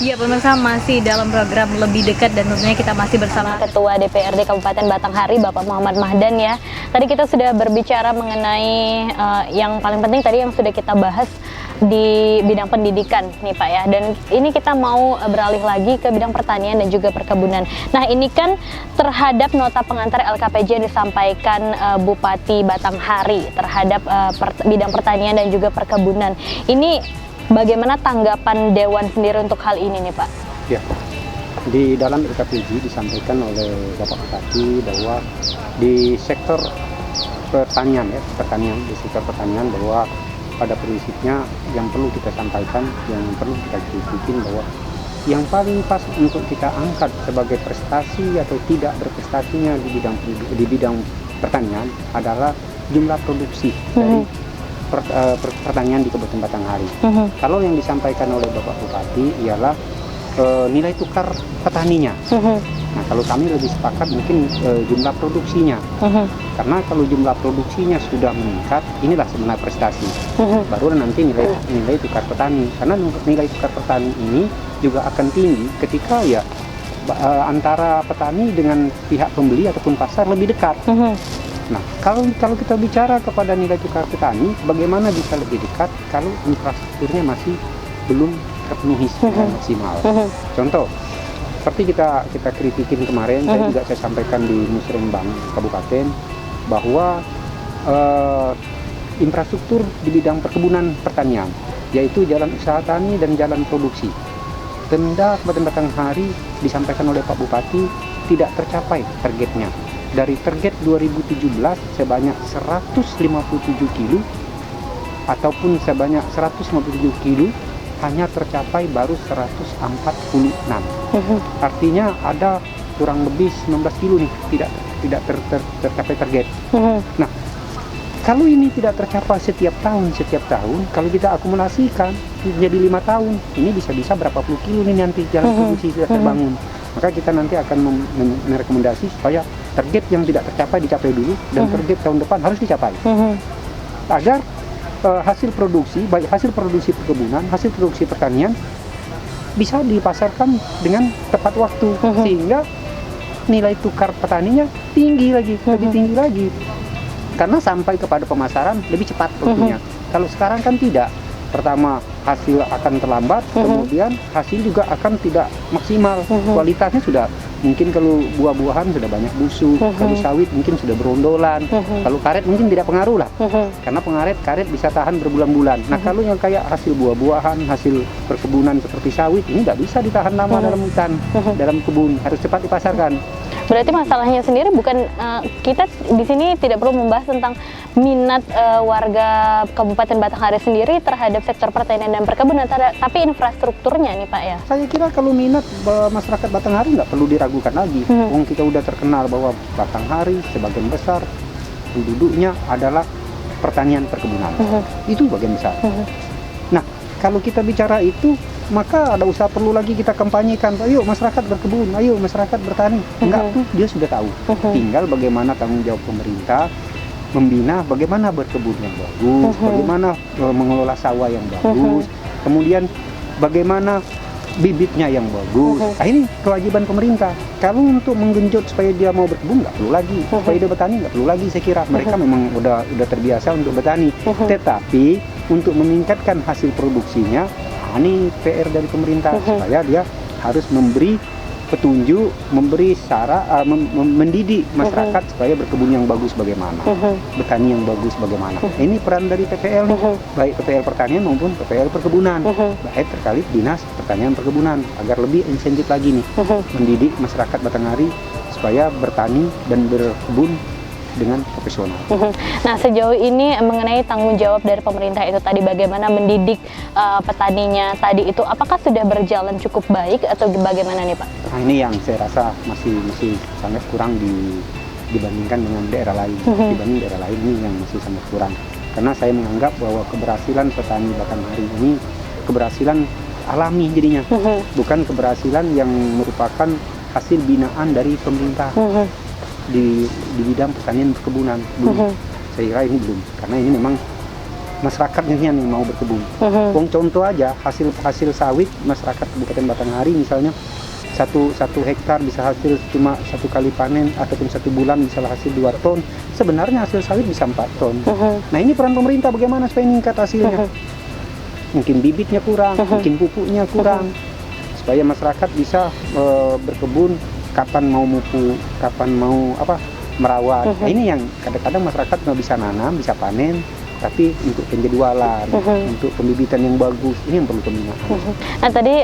Iya, pemirsa, masih dalam program Lebih Dekat dan tentunya kita masih bersama Ketua DPRD Kabupaten Batanghari, Bapak Muhammad Mahdan ya. Tadi kita sudah berbicara mengenai yang paling penting tadi yang sudah kita bahas di bidang pendidikan nih Pak ya. Dan ini kita mau beralih lagi ke bidang pertanian dan juga perkebunan. Nah, ini kan terhadap nota pengantar LKPJ yang disampaikan Bupati Batanghari terhadap bidang pertanian dan juga perkebunan. Ini bagaimana tanggapan Dewan sendiri untuk hal ini nih Pak? Ya, di dalam LKPJ disampaikan oleh Bapak Bupati bahwa di sektor pertanian di sektor pertanian bahwa pada prinsipnya yang perlu kita sampaikan, yang perlu kita kritikin bahwa yang paling pas untuk kita angkat sebagai prestasi atau tidak berprestasinya di bidang pertanian adalah jumlah produksi dari pertanian di Kabupaten Batanghari. Kalau yang disampaikan oleh Bapak Bupati ialah nilai tukar petaninya. Nah, kalau kami lebih sepakat mungkin jumlah produksinya. Karena kalau jumlah produksinya sudah meningkat, inilah sebenarnya prestasi. Baru nanti nilai tukar petani. Karena nilai tukar petani ini juga akan tinggi ketika ya antara petani dengan pihak pembeli ataupun pasar lebih dekat. Nah, kalau kita bicara kepada nilai tukar petani, bagaimana bisa lebih dekat kalau infrastrukturnya masih belum terpenuhi secara maksimal. Contoh, seperti kita kritikin kemarin, saya sampaikan di Musrembang Kabupaten bahwa infrastruktur di bidang perkebunan pertanian, yaitu jalan usaha tani dan jalan produksi, Pemda Kabupaten Batanghari disampaikan oleh Pak Bupati tidak tercapai targetnya. Dari target 2017 sebanyak 157 kilo ataupun sebanyak 157 kilo hanya tercapai baru 146. Artinya ada kurang lebih 19 kilo nih tidak tercapai target. Nah, kalau ini tidak tercapai setiap tahun, kalau kita akumulasikan menjadi 5 tahun, ini bisa berapa puluh kilo nih nanti jalan produksi tidak terbangun. Maka kita nanti akan merekomendasi supaya target yang tidak tercapai dicapai dulu dan target tahun depan harus dicapai. Agar hasil produksi, baik hasil produksi perkebunan, hasil produksi pertanian bisa dipasarkan dengan tepat waktu sehingga nilai tukar petaninya tinggi lagi, lebih tinggi lagi. Karena sampai kepada pemasaran lebih cepat tentunya. Kalau sekarang kan tidak. Pertama, hasil akan terlambat, kemudian hasil juga akan tidak maksimal. Kualitasnya sudah, mungkin kalau buah-buahan sudah banyak busuk, kalau sawit mungkin sudah berondolan, kalau karet mungkin tidak pengaruh lah, karena karet bisa tahan berbulan-bulan. Nah, kalau yang kayak hasil buah-buahan, hasil perkebunan seperti sawit, ini nggak bisa ditahan lama dalam hutan, dalam kebun, harus cepat dipasarkan. Berarti masalahnya sendiri bukan kita di sini tidak perlu membahas tentang minat warga Kabupaten Batanghari sendiri terhadap sektor pertanian dan perkebunan, tapi infrastrukturnya nih Pak ya. Saya kira kalau minat masyarakat Batanghari nggak perlu diragukan lagi. Kita udah terkenal bahwa Batanghari sebagian besar penduduknya adalah pertanian perkebunan. Itu bagian besar. Nah, kalau kita bicara itu, maka ada usaha perlu lagi kita kampanyekan, ayo masyarakat berkebun, ayo masyarakat bertani. Enggak tuh, dia sudah tahu. Tinggal bagaimana tanggung jawab pemerintah membina bagaimana berkebun yang bagus, bagaimana mengelola sawah yang bagus, kemudian bagaimana bibitnya yang bagus. Nah, ini kewajiban pemerintah. Kalau untuk menggenjot supaya dia mau berkebun nggak perlu lagi, supaya dia bertani nggak perlu lagi. Saya kira mereka memang udah terbiasa untuk bertani. Tetapi untuk meningkatkan hasil produksinya, ini PR dari pemerintah supaya dia harus memberi petunjuk, memberi mendidik masyarakat supaya berkebun yang bagus bagaimana, bertani yang bagus bagaimana. Ini peran dari PPL nih, baik PPL pertanian maupun PPL perkebunan, baik terkait dinas pertanian perkebunan, agar lebih insentif lagi nih, mendidik masyarakat Batanghari supaya bertani dan berkebun dengan profesional. Nah, sejauh ini mengenai tanggung jawab dari pemerintah itu tadi bagaimana mendidik petaninya tadi itu, apakah sudah berjalan cukup baik atau bagaimana nih Pak? Nah, ini yang saya rasa masih sangat kurang dibandingkan dengan daerah lain. Dibanding daerah lain ini yang masih sangat kurang. Karena saya menganggap bahwa keberhasilan petani Batanghari ini keberhasilan alami jadinya, bukan keberhasilan yang merupakan hasil binaan dari pemerintah. Di bidang pertanian perkebunan belum. Saya kira ini belum, karena ini memang masyarakatnya yang mau berkebun. Wong contoh aja hasil sawit masyarakat Kabupaten Batanghari misalnya satu hektar bisa hasil cuma 1 kali panen ataupun 1 bulan bisa hasil 2 ton. Sebenarnya hasil sawit bisa 4 ton. Nah ini peran pemerintah bagaimana supaya meningkat hasilnya? Mungkin bibitnya kurang, mungkin pupuknya kurang, supaya masyarakat bisa berkebun kapan mau mupu, kapan mau merawat. Nah, ini yang kadang-kadang masyarakat nggak bisa nanam, bisa panen, tapi untuk penjadwalan, untuk pembibitan yang bagus, ini yang perlu pembinaan. Nah tadi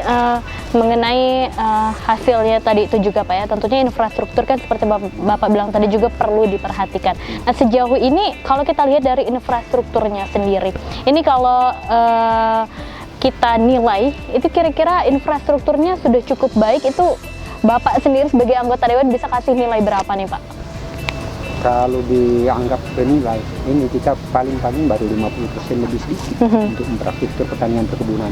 mengenai hasilnya tadi itu juga Pak ya, tentunya infrastruktur kan seperti Bapak bilang tadi juga perlu diperhatikan. Nah sejauh ini kalau kita lihat dari infrastrukturnya sendiri, ini kalau kita nilai, itu kira-kira infrastrukturnya sudah cukup baik, itu Bapak sendiri sebagai anggota Dewan bisa kasih nilai berapa nih Pak? Kalau dianggap penilai, ini kita paling-paling baru 50% lebih sedikit untuk infrastruktur pertanian perkebunan.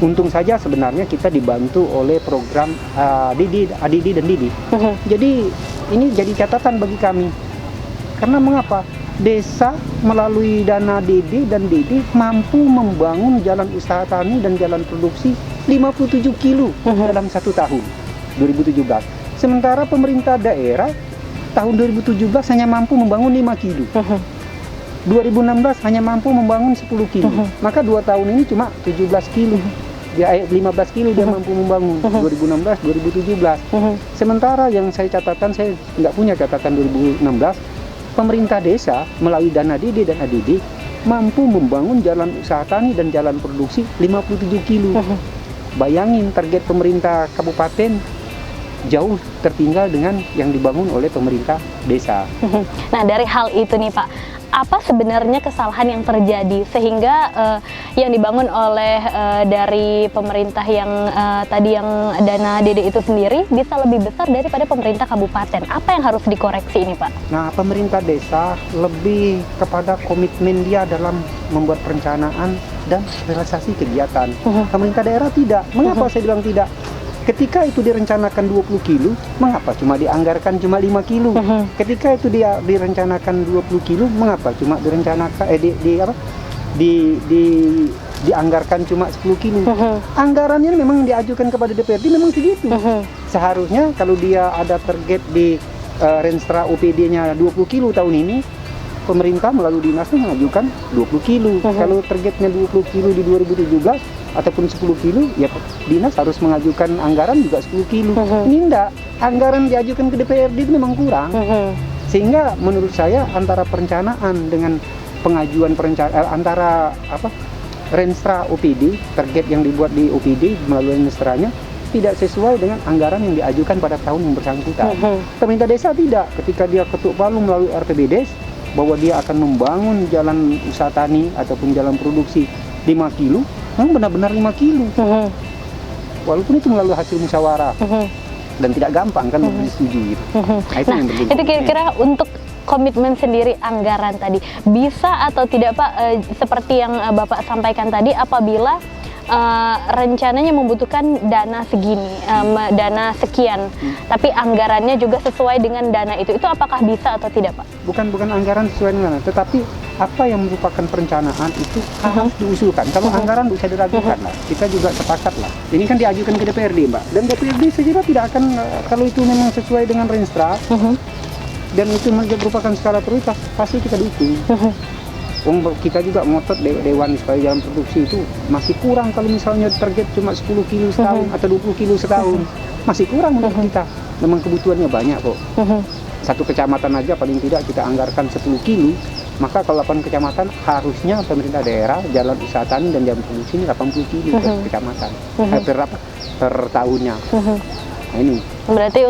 Untung saja sebenarnya kita dibantu oleh program ADD dan DIDI. Jadi ini jadi catatan bagi kami. Karena mengapa? Desa melalui dana DD dan DIDI mampu membangun jalan usaha tani dan jalan produksi 57 kilo dalam 1 tahun, 2017. Sementara pemerintah daerah tahun 2017 hanya mampu membangun 5 kilo. 2016 hanya mampu membangun 10 kilo. Maka 2 tahun ini cuma 17 kilo. Ya 15 kilo dia mampu membangun 2016, 2017. Sementara yang saya nggak punya catatan 2016, pemerintah desa melalui dana DD dan ADD mampu membangun jalan usaha tani dan jalan produksi 57 kilo. Bayangin target pemerintah kabupaten jauh tertinggal dengan yang dibangun oleh pemerintah desa. Nah dari hal itu nih Pak, apa sebenarnya kesalahan yang terjadi sehingga yang dibangun oleh dari pemerintah yang tadi yang dana DD itu sendiri bisa lebih besar daripada pemerintah kabupaten? Apa yang harus dikoreksi ini Pak? Nah pemerintah desa lebih kepada komitmen dia dalam membuat perencanaan dan realisasi kegiatan. Pemerintah daerah tidak. Mengapa saya bilang tidak? Ketika itu direncanakan 20 kilo, mengapa cuma dianggarkan cuma 5 kilo? Ketika itu dia direncanakan 20 kilo, mengapa cuma direncanakan dianggarkan cuma 10 kilo? Anggarannya memang diajukan kepada DPRD memang segitu. Seharusnya kalau dia ada target di Renstra OPD-nya 20 kilo tahun ini, pemerintah melalui dinas mengajukan 20 kilo. Kalau targetnya 20 kilo di 2017 ataupun 10 kilo, ya dinas harus mengajukan anggaran juga 10 kilo. Ini enggak, anggaran diajukan ke DPRD itu memang kurang. Sehingga menurut saya antara perencanaan dengan pengajuan antara Renstra OPD, target yang dibuat di OPD melalui Renstranya tidak sesuai dengan anggaran yang diajukan pada tahun yang bersangkutan. Pemerintah desa tidak, ketika dia ketuk palu melalui RPBDes bahwa dia akan membangun jalan usaha tani ataupun jalan produksi 5 kilo, memang benar-benar 5 kilo. Walaupun itu melalui hasil musyawarah dan tidak gampang kan untuk disetujui. Nah, itu kira-kira untuk komitmen sendiri anggaran tadi bisa atau tidak Pak, seperti yang Bapak sampaikan tadi, apabila rencananya membutuhkan dana segini, dana sekian, tapi anggarannya juga sesuai dengan dana itu apakah bisa atau tidak Pak? Bukan anggaran sesuai dengan dana, tetapi apa yang merupakan perencanaan itu harus diusulkan. Kalau anggaran bisa diragukan lah, kita juga sepakat lah. Ini kan diajukan ke DPRD Mbak, dan DPRD saya kira tidak akan, kalau itu memang sesuai dengan Renstra dan itu merupakan skala prioritas, pasti kita dukung. Kita juga ngotot Dewan supaya jalan produksi itu masih kurang. Kalau misalnya target cuma 10 kilo setahun atau 20 kilo setahun, masih kurang untuk kita. Memang kebutuhannya banyak kok. Satu kecamatan aja paling tidak kita anggarkan 10 kilo, maka kalau 8 kecamatan harusnya pemerintah daerah jalan usaha tani dan jalan produksi ini 80 kilo per kecamatan, per tahunnya. Nah ini berarti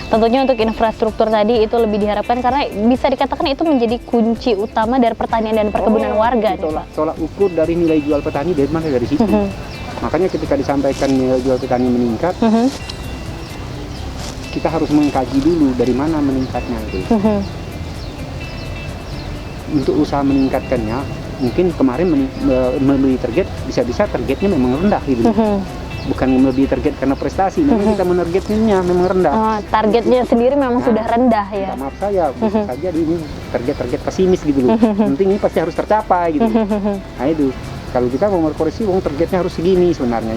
tentunya untuk infrastruktur tadi itu lebih diharapkan, karena bisa dikatakan itu menjadi kunci utama dari pertanian dan perkebunan warga. Tolak ukur dari nilai jual petani dari mana, dari situ. Makanya ketika disampaikan nilai jual petani meningkat, kita harus mengkaji dulu dari mana meningkatnya itu. Untuk usaha meningkatkannya, mungkin kemarin memenuhi target, bisa-bisa targetnya memang rendah gitu. bukan melebihi target karena prestasi, memang kita menargetnya memang rendah. Oh, targetnya sendiri memang sudah rendah ya. Maaf saya, bisa saja ini target-target pesimis gitu loh. Penting ini pasti harus tercapai gitu. Nah itu, kalau kita mau berkoreksi, targetnya harus segini sebenarnya.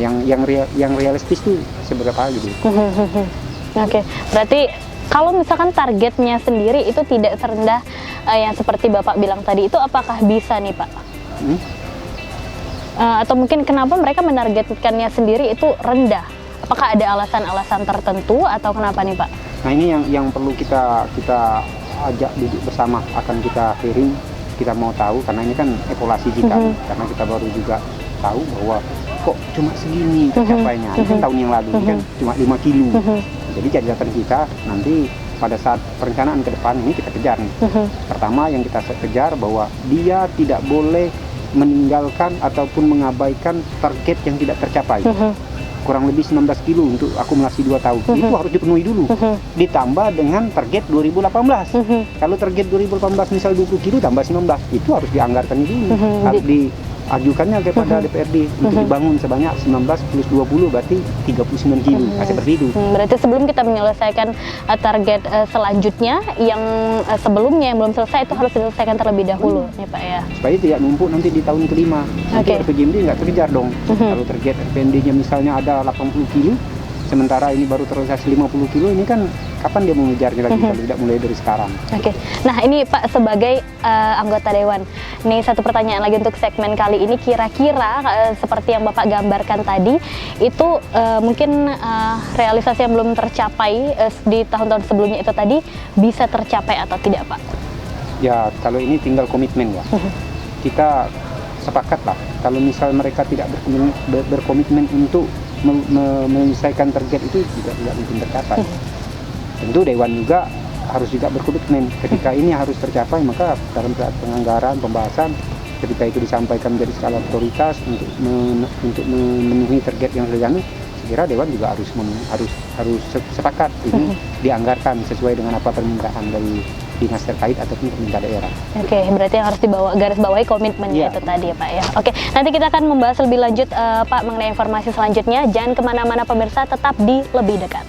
Yang realistis tuh seberapa gitu. Oke, berarti kalau misalkan targetnya sendiri itu tidak serendah yang seperti Bapak bilang tadi, itu apakah bisa nih Pak? Atau mungkin kenapa mereka menargetkannya sendiri itu rendah? Apakah ada alasan-alasan tertentu atau kenapa nih Pak? Nah ini yang perlu kita ajak duduk bersama, akan kita sharing, kita mau tahu, karena ini kan evaluasi kita, karena kita baru juga tahu bahwa kok cuma segini tercapainya. Ini kan tahun yang lalu ini kan cuma 5 kilo. Jadi catatan kita nanti pada saat perencanaan ke depan ini kita kejar nih. Pertama yang kita kejar bahwa dia tidak boleh meninggalkan ataupun mengabaikan target yang tidak tercapai. Kurang lebih 19 kilo untuk akumulasi 2 tahun. Itu harus dipenuhi dulu. Ditambah dengan target 2018. Kalau target 2018 misal 20 kilo tambah 19, itu harus dianggarkan dulu. Harus diajukannya kepada DPRD untuk dibangun sebanyak 19 plus 20 berarti 39 kilo. Nah, seperti itu. Berarti sebelum kita menyelesaikan target selanjutnya yang sebelumnya yang belum selesai itu harus diselesaikan terlebih dahulu ya Pak ya. Supaya tidak numpuk nanti di tahun kelima. Nanti RPJMD nggak terkejar dong. Kalau target RPMD-nya misalnya ada 80 kilo, sementara ini baru terrealisasi 50 kilo, ini kan kapan dia mau mengejarnya lagi kalau tidak mulai dari sekarang? Oke. Nah ini Pak sebagai anggota Dewan, nih satu pertanyaan lagi untuk segmen kali ini, kira-kira seperti yang Bapak gambarkan tadi, itu mungkin realisasi yang belum tercapai di tahun-tahun sebelumnya itu tadi bisa tercapai atau tidak Pak? Ya kalau ini tinggal komitmen ya. Kita sepakat lah, kalau misal mereka tidak berkomitmen untuk menyelesaikan target itu juga tidak mungkin tercapai. Tentu Dewan juga harus juga berkomitmen ketika ini harus tercapai, maka dalam penganggaran pembahasan ketika itu disampaikan menjadi skala prioritas untuk memenuhi target yang sudah dianu, saya kira Dewan juga harus sepakat ini dianggarkan sesuai dengan apa permintaan dari dinas terkait ataupun pemerintah daerah. Oke, berarti yang harus garis bawahi komitmennya itu tadi ya Pak ya. Oke, nanti kita akan membahas lebih lanjut Pak mengenai informasi selanjutnya. Jangan kemana-mana pemirsa, tetap di Lebih Dekat.